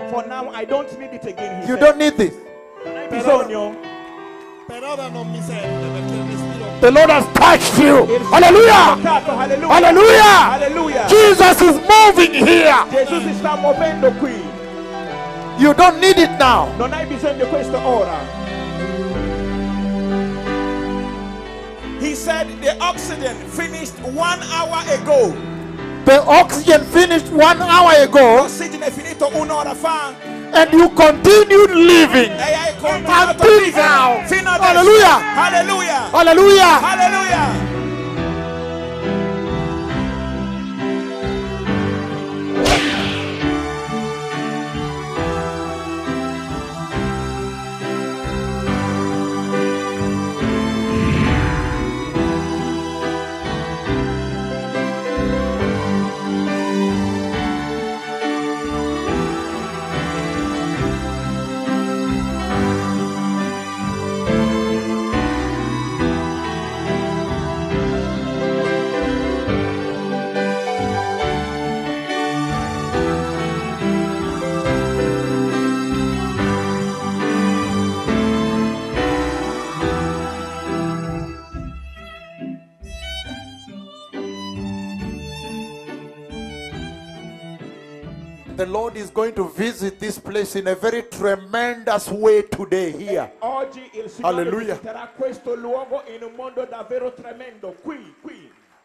For now I don't need it again. He You said. don't need this. Non hai bisogno. Per ora non mi serve perché il respiro. The Lord has touched you. Il Hallelujah. toccato, alleluia. Hallelujah. Alleluia. Jesus is moving here. Gesù si sta muovendo qui. You don't need it now. Non hai bisogno di questo ora. He said the oxygen finished 1 hour ago. The oxygen finished 1 hour ago, L'ossigeno è finito un'ora fa. and you continued living E hai continuato a until vivere now. fino adesso. Hallelujah. Alleluia. Hallelujah. Alleluia. The Lord is going to visit this place in a very tremendous way today here. Oggi il Signore Hallelujah. visiterà questo luogo in un modo davvero tremendo. Qui.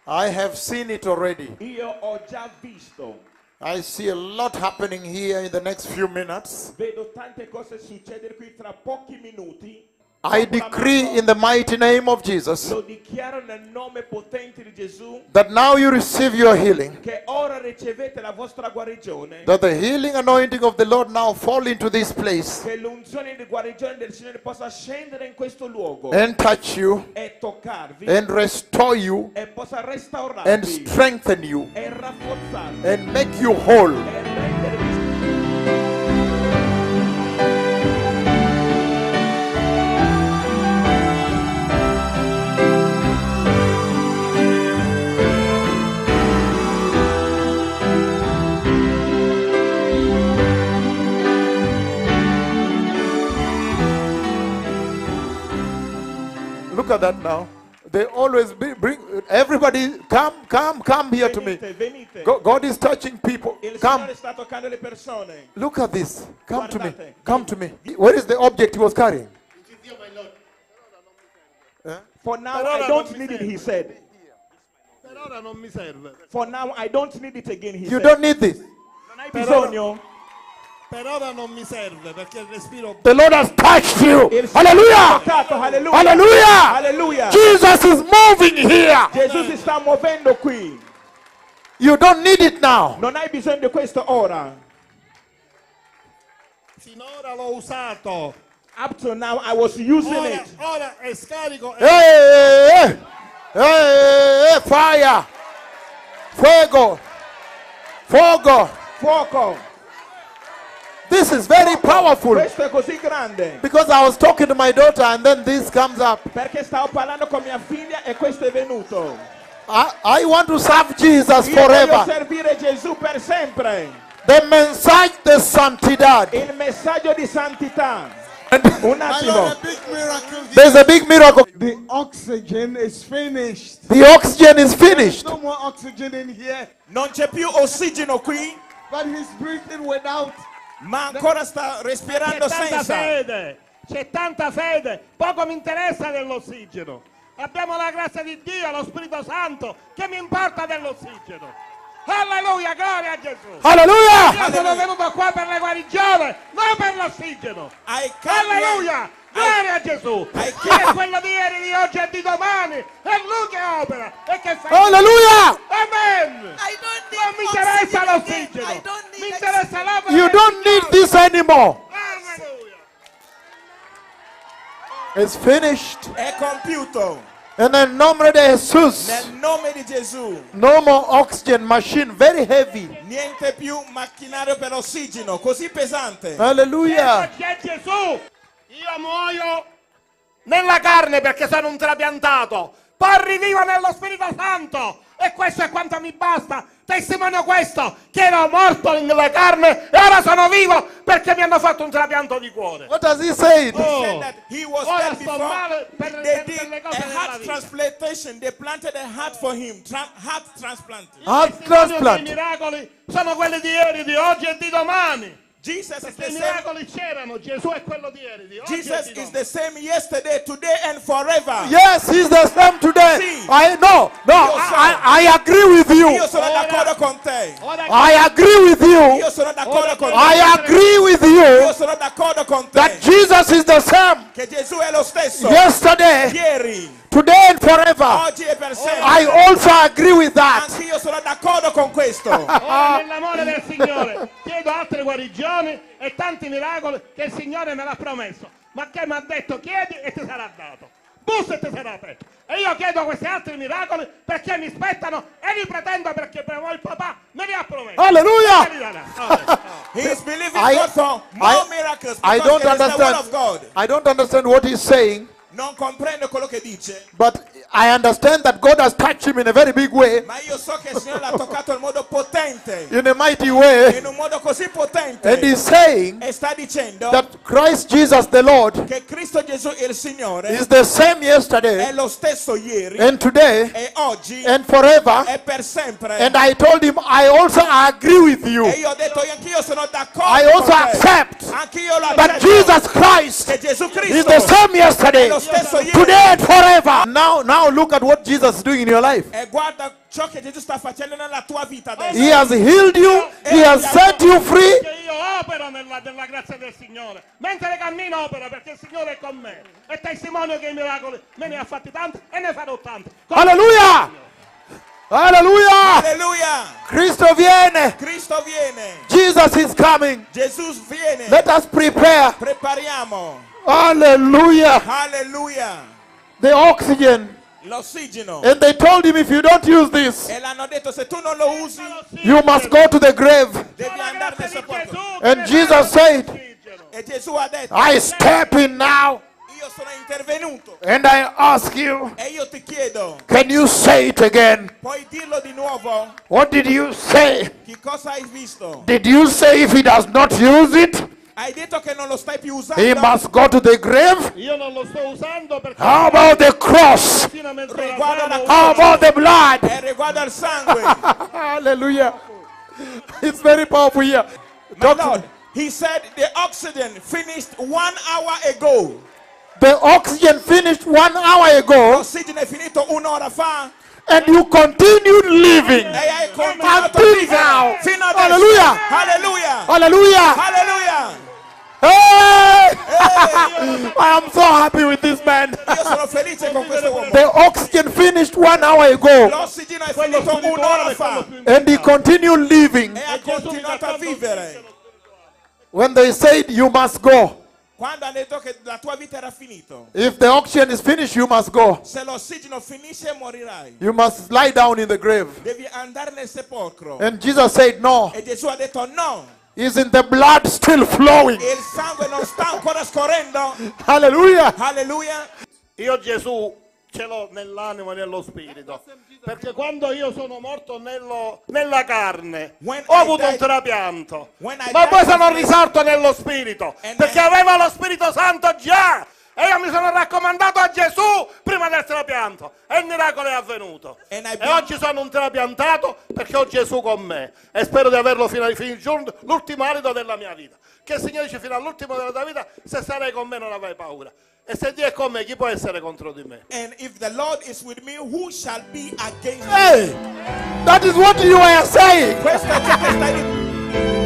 I have seen it already. Io ho già visto. I see a lot happening here in the next few minutes. Vedo tante cose succedere qui tra pochi minuti. I decree in the mighty name of Jesus Lo dichiaro nel nome potente di Gesù that now you receive your healing. che ora ricevete la vostra guarigione. That the healing anointing of the Lord now fall into this place Che l'unzione di guarigione del Signore possa scendere in questo luogo and touch you e toccarvi and restore you e possa and restaurarvi strengthen you e rafforzarvi and make you whole. e rendervi. Look at that now. They always bring everybody, come here to me. Venite. God is touching people. Il Come. Signore sta toccando le persone. Look at this. Come to me. Guardate. Come to me. Where is the object he was carrying? For now Per I ora don't non mi need it, serve. he said. Per ora non mi serve. For now I don't need it again, he You said. don't need this. Non hai Per bisogno. Per ora non mi serve perché il respiro. The Lord has touched you. Il Signore Hallelujah. ti ha toccato, alleluia. Hallelujah. Alleluia. Jesus is moving here. Gesù si sta muovendo qui. You don't need it now. Non hai bisogno di questo ora. Finora l'ho usato. Up to now I was using Ora, it. ora è scarico. Hey, fire. Fuego. Fuego. Fuoco. This is very powerful. Questo è così grande. Because I was talking to my daughter and then this comes up. Perché stavo parlando con mia figlia e questo è venuto. I want to serve Jesus Io voglio forever. servire Gesù per sempre. The mensaje de santidad. Il messaggio di santità. And Un attimo. there's a big miracle. The oxygen is finished. The oxygen is finished. No more oxygen in here, Non c'è più ossigeno qui, but he's breathing without. ma ancora sta respirando C'è tanta senza. fede. C'è tanta fede. Poco mi interessa dell'ossigeno. Abbiamo la grazia di Dio, lo Spirito Santo. Che mi importa dell'ossigeno? Alleluia, gloria a Gesù. Hallelujah. Io sono venuto qua per la guarigione, non per l'ossigeno. Alleluia, gloria a Gesù. Chi è quello di ieri, di oggi e di domani? È Lui che opera e che fa. Hallelujah. Amen. Non mi interessa l'ossigeno. Mi interessa l'opera. You don't need this anymore. Alleluia. It's finished. È compiuto. And nel nome di Jesus. Nel nome di Gesù. No more oxygen machine, very heavy. Niente più macchinario per ossigeno, così pesante. Hallelujah. Oggi è Gesù. Io muoio nella carne perché sono un trapiantato. Poi rivivo nello Spirito Santo. E questo è quanto mi basta. Testimonio questo, che ero morto nella carne e ora sono vivo perché mi hanno fatto un trapianto di cuore. What does he say? He said that he was Ora dead sto before. male per They per le did cose a della heart vita. transplantation. They planted a heart for him. Heart transplant. Heart I transplant. miracoli sono quelli di ieri, di oggi e di domani. Jesus is Perché the i same. miracoli c'erano, Gesù è quello di ieri, di oggi Jesus e di is domani. the same yesterday, today, and forever. Yes, he's the same today. Sì. I agree with you. Io sono d'accordo con te. Ora I agree with you. Io sono d'accordo con I te. agree with Io you sono d'accordo con that te. Jesus is the same Che Gesù è lo stesso. yesterday, Ieri, today, and forever. oggi e per I sempre. also agree with that. Anch'io sono d'accordo con questo. Ora nell'amore del Signore chiedo altre guarigioni e tanti miracoli che il Signore me l'ha promesso. Ma che mi ha detto chiedi e ti sarà dato. Bussa e ti sarà aperto. E io chiedo questi altri miracoli perché mi spettano e li pretendo perché per voi il papà me li ha promesso. Hallelujah. E me li darà. He is believing I- God for more I- miracles I because don't it is the word understand. of God. I don't understand what he's saying, Non comprendo quello che dice, but I understand that God has touched him in a very big way, ma io so che il Signore l'ha toccato in modo potente, in a mighty way, in un modo così potente. and he's saying E sta dicendo that Christ Jesus the Lord che Cristo Gesù il Signore is the same è yesterday lo stesso ieri and today e oggi and forever. e per sempre. And I told him I also agree with you. E io ho detto anch'io sono I d'accordo also con te. accept Anch'io lo that accetto Jesus Christ che Gesù is Cristo the same è yesterday, lo stesso ieri. today and forever. Now look at what Jesus is doing in your life. E guarda ciò che Gesù sta facendo nella tua vita adesso. He has healed you. He has set you free. Che io opero nella grazia del Signore. Mentre cammino opero perché il Signore è con me. E testimonio che i miracoli me ne ha fatti tanti e ne farò tanti. Hallelujah. Hallelujah. Alleluia! Cristo viene. Cristo viene. Jesus is coming. Gesù viene. Let us prepare. Prepariamo. Hallelujah. Alleluia. The oxygen. L'ossigeno. And they told him, if you don't use this, E l'hanno detto, se tu non lo usi, you must go to the grave. devi andare nel sepolcro. And Jesus said, E Gesù ha detto, I step in now io sono intervenuto. and I ask you, E io ti chiedo, can you say it again? puoi dirlo di nuovo? What did you say? Che cosa hai visto? Did you say if he does not use it, Hai detto che non lo stai più he usando? must go to the grave? Io non lo sto usando perché How about the cross? fino a mentre Riguarda la How about the blood? E riguardo al sangue. Hallelujah. It's very powerful here. My Lord, he said the oxygen finished 1 hour ago. The oxygen finished 1 hour ago L'ossigeno è finito un'ora fa. and you continued living E hai continuato a until vivere now. fino adesso. Hallelujah. Alleluia. Hallelujah. Alleluia. Hey! I am so happy with this man. Io sono felice con questo uomo. The oxygen finished 1 hour ago L'ossigeno è finito un'ora fa. and he continued living. E ha continuato a vivere. When they said you must go, Quando hanno detto che la tua vita era finita. if the oxygen is finished, you must go. Se l'ossigeno finisce morirai. You must lie down in the grave. Devi andare nel sepolcro. And Jesus said, no, E Gesù ha detto no. isn't the blood still flowing? Il sangue non sta ancora scorrendo. Hallelujah. Alleluia. io Gesù ce l'ho nell'anima e nello spirito. Perché quando io sono morto nella carne When ho I avuto un died- trapianto. when I Ma poi died- sono risorto nello spirito. And Perché I- avevo lo Spirito Santo già. E io mi sono raccomandato a Gesù prima del trapianto. E il miracolo è avvenuto. And I- E oggi sono un trapiantato perché ho Gesù con me. E spero di averlo fino al giorno, l'ultimo alito della mia vita. Che il Signore dice fino all'ultimo della tua vita, se sarai con me non avrai paura. E se Dio è con me, chi può essere contro di me? And if the Lord is with me, who shall be against me? Hey, that is what you were saying. Questo è ciò che stai dicendo.